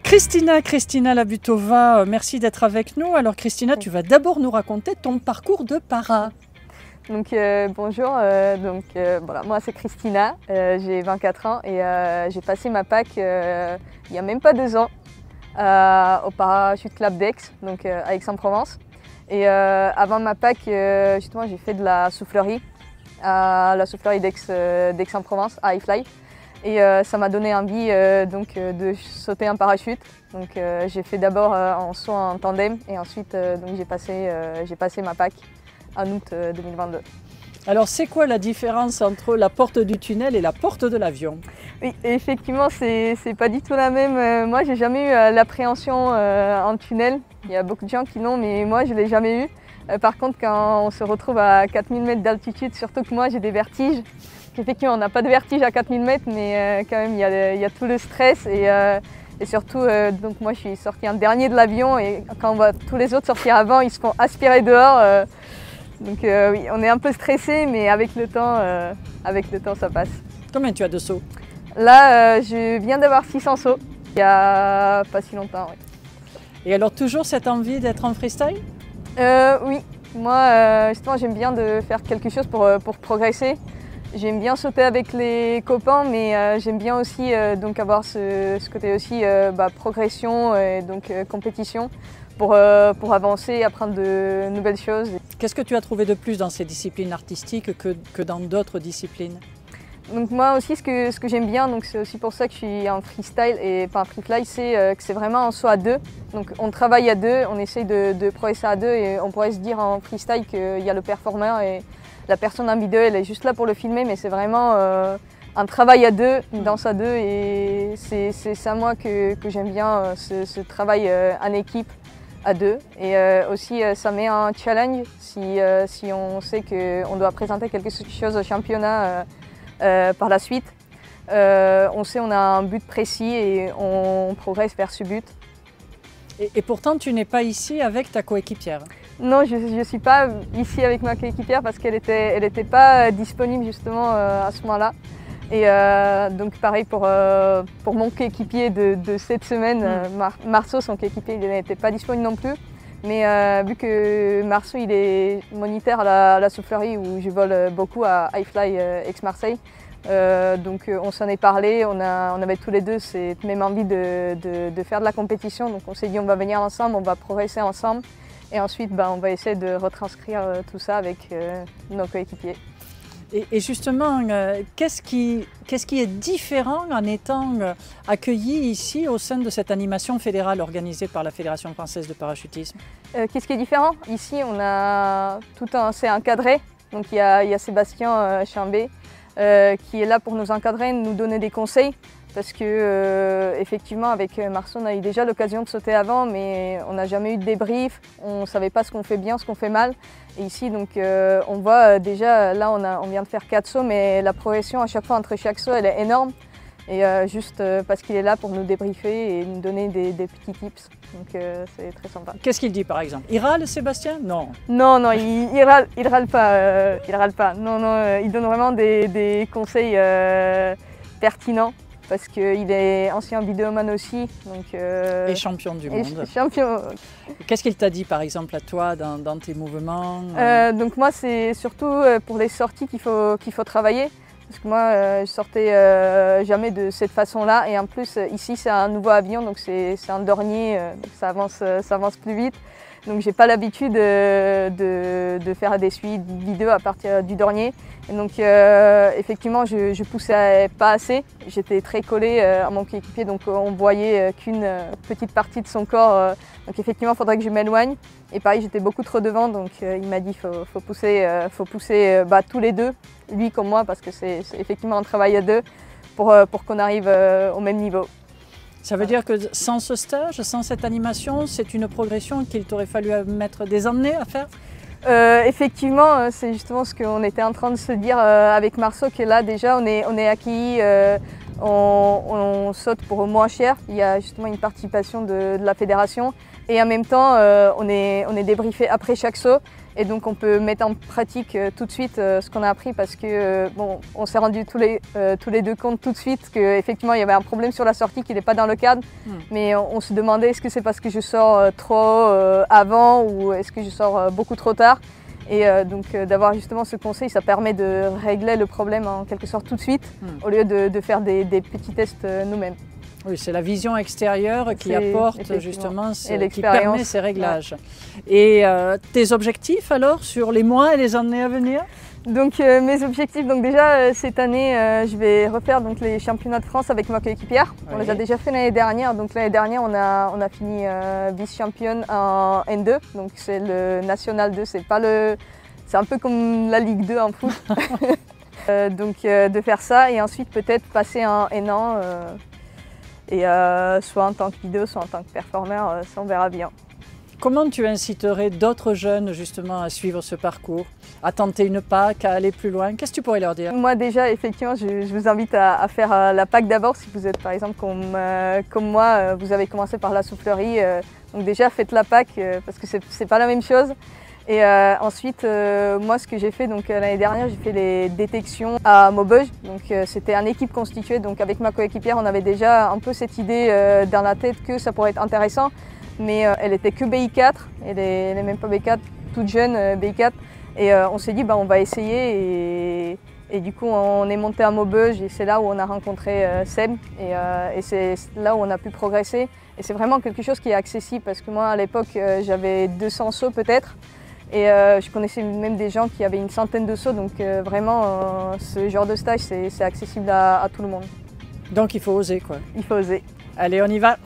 Kristina Labutova, merci d'être avec nous. Alors Kristina, tu vas d'abord nous raconter ton parcours de para. Donc bonjour, voilà, moi c'est Kristina, j'ai 24 ans et j'ai passé ma PAC il n'y a même pas 2 ans au Parachute Club d'Aix, donc à Aix-en-Provence. Et avant ma PAC, justement, j'ai fait de la soufflerie à la soufflerie d'Aix-en-Provence, à iFly. Et ça m'a donné envie de sauter en parachute. Donc j'ai fait d'abord en saut en tandem et ensuite j'ai passé ma PAC en août 2022. Alors c'est quoi la différence entre la porte du tunnel et la porte de l'avion? Oui, effectivement, c'est pas du tout la même. Moi, j'ai jamais eu l'appréhension en tunnel. Il y a beaucoup de gens qui l'ont, mais moi, je l'ai jamais eu. Par contre, quand on se retrouve à 4000 mètres d'altitude, surtout que moi, j'ai des vertiges. Effectivement, on n'a pas de vertige à 4000 mètres, mais quand même, il y a tout le stress. Et surtout, donc moi, je suis sortie en dernier de l'avion et quand on voit tous les autres sortir avant, ils se font aspirer dehors. Donc oui, on est un peu stressé, mais avec le temps, ça passe. Combien tu as de sauts? Là, je viens d'avoir 600 sauts, il n'y a pas si longtemps. Oui. Et alors, toujours cette envie d'être en freestyle? Oui, moi, justement, j'aime bien de faire quelque chose pour progresser. J'aime bien sauter avec les copains, mais j'aime bien aussi avoir ce côté aussi progression et donc compétition pour avancer et apprendre de nouvelles choses. Qu'est-ce que tu as trouvé de plus dans ces disciplines artistiques que dans d'autres disciplines? Donc moi aussi, ce que j'aime bien, c'est aussi pour ça que je suis en freestyle et pas en freefly, c'est que c'est vraiment en saut à deux. Donc on travaille à deux, on essaye de progresser à deux et on pourrait se dire en freestyle qu'il y a le performeur et la personne en vidéo, elle est juste là pour le filmer, mais c'est vraiment un travail à deux, une danse à deux et c'est ça moi que j'aime bien, ce travail en équipe à deux. Et aussi ça met un challenge si on sait qu'on doit présenter quelque chose au championnat par la suite. On sait on a un but précis et on progresse vers ce but. Et pourtant, tu n'es pas ici avec ta coéquipière? Non, je ne suis pas ici avec ma coéquipière parce qu'elle était pas disponible justement à ce moment-là. Et donc pareil pour mon coéquipier de cette semaine, Marceau, son coéquipier, il n'était pas disponible non plus. Mais vu que Marceau il est moniteur à la soufflerie où je vole beaucoup à iFly Aix-Marseille, donc on s'en est parlé, on avait tous les deux cette même envie de faire de la compétition. Donc on s'est dit on va venir ensemble, on va progresser ensemble et ensuite on va essayer de retranscrire tout ça avec nos coéquipiers. Et justement, qu'est-ce qui est différent en étant accueilli ici au sein de cette animation fédérale organisée par la Fédération française de parachutisme? Qu'est-ce qui est différent? Ici, on a c'est encadré. Donc il y a Sébastien Chambé qui est là pour nous encadrer, nous donner des conseils. Parce que effectivement, avec Marceau, on a eu déjà l'occasion de sauter avant, mais on n'a jamais eu de débrief. On ne savait pas ce qu'on fait bien, ce qu'on fait mal. Et ici, donc, on voit déjà, là, on vient de faire 4 sauts, mais la progression à chaque fois entre chaque saut, elle est énorme. Et juste parce qu'il est là pour nous débriefer et nous donner des petits tips. Donc c'est très sympa. Qu'est-ce qu'il dit par exemple? Il râle, Sébastien? Non. Non, il râle pas. Il râle pas. Non, il donne vraiment des conseils pertinents. Parce qu'il est ancien vidéoman aussi. Donc, et champion du monde. Champion. Qu'est-ce qu'il t'a dit par exemple à toi dans tes mouvements? Donc moi c'est surtout pour les sorties qu'il faut travailler. Parce que moi je sortais jamais de cette façon-là. Et en plus ici c'est un nouveau avion, donc c'est un dornier, donc ça avance plus vite. Donc j'ai pas l'habitude de faire des suites vidéo à partir du dornier. Et donc effectivement je poussais pas assez, j'étais très collée à mon coéquipier, donc on voyait qu'une petite partie de son corps. Donc effectivement il faudrait que je m'éloigne. Et pareil j'étais beaucoup trop devant, donc il m'a dit faut pousser tous les deux, lui comme moi, parce que c'est effectivement un travail à deux pour qu'on arrive au même niveau. Ça veut dire que sans ce stage, sans cette animation, c'est une progression qu'il t'aurait fallu mettre des années à faire? Effectivement, c'est justement ce qu'on était en train de se dire avec Marceau, que là déjà on est accueillis, on saute pour moins cher. Il y a justement une participation de la fédération et en même temps on est débriefé après chaque saut Et donc on peut mettre en pratique tout de suite ce qu'on a appris parce que bon, on s'est rendu tous les deux compte tout de suite qu'effectivement il y avait un problème sur la sortie qui n'est pas dans le cadre. Mais on se demandait est-ce que c'est parce que je sors trop avant ou est-ce que je sors beaucoup trop tard. Et donc d'avoir justement ce conseil, ça permet de régler le problème en quelque sorte tout de suite au lieu de faire des petits tests nous-mêmes. Oui, c'est la vision extérieure qui apporte justement, qui permet ces réglages. Ouais. Et tes objectifs alors sur les mois et les années à venir? Donc mes objectifs, donc déjà cette année je vais refaire donc, les championnats de France avec ma coéquipière. On les a déjà fait l'année dernière, donc l'année dernière on a fini vice-championne en N2, donc c'est le National 2, c'est un peu comme la Ligue 2 en foot. Donc de faire ça et ensuite peut-être passer en N1. Et soit en tant que leader, soit en tant que performeur, ça on verra bien. Comment tu inciterais d'autres jeunes justement à suivre ce parcours, à tenter une PAC, à aller plus loin? Qu'est-ce que tu pourrais leur dire? Moi déjà, effectivement, je vous invite à faire la PAC d'abord. Si vous êtes par exemple comme moi, vous avez commencé par la soufflerie. Donc déjà faites la PAC parce que c'est pas la même chose. Et ensuite, moi ce que j'ai fait l'année dernière, j'ai fait les détections à Maubeuge. Donc c'était une équipe constituée. Donc avec ma coéquipière, on avait déjà un peu cette idée dans la tête que ça pourrait être intéressant. Mais elle était que BI4, elle n'est même pas B4, toute jeune BI4. Et on s'est dit on va essayer et du coup on est monté à Maubeuge et c'est là où on a rencontré Seb et c'est là où on a pu progresser. Et c'est vraiment quelque chose qui est accessible parce que moi à l'époque j'avais 200 sauts peut-être. Et je connaissais même des gens qui avaient une centaine de sauts, donc vraiment ce genre de stage c'est accessible à tout le monde. Donc il faut oser quoi. Il faut oser. Allez, on y va.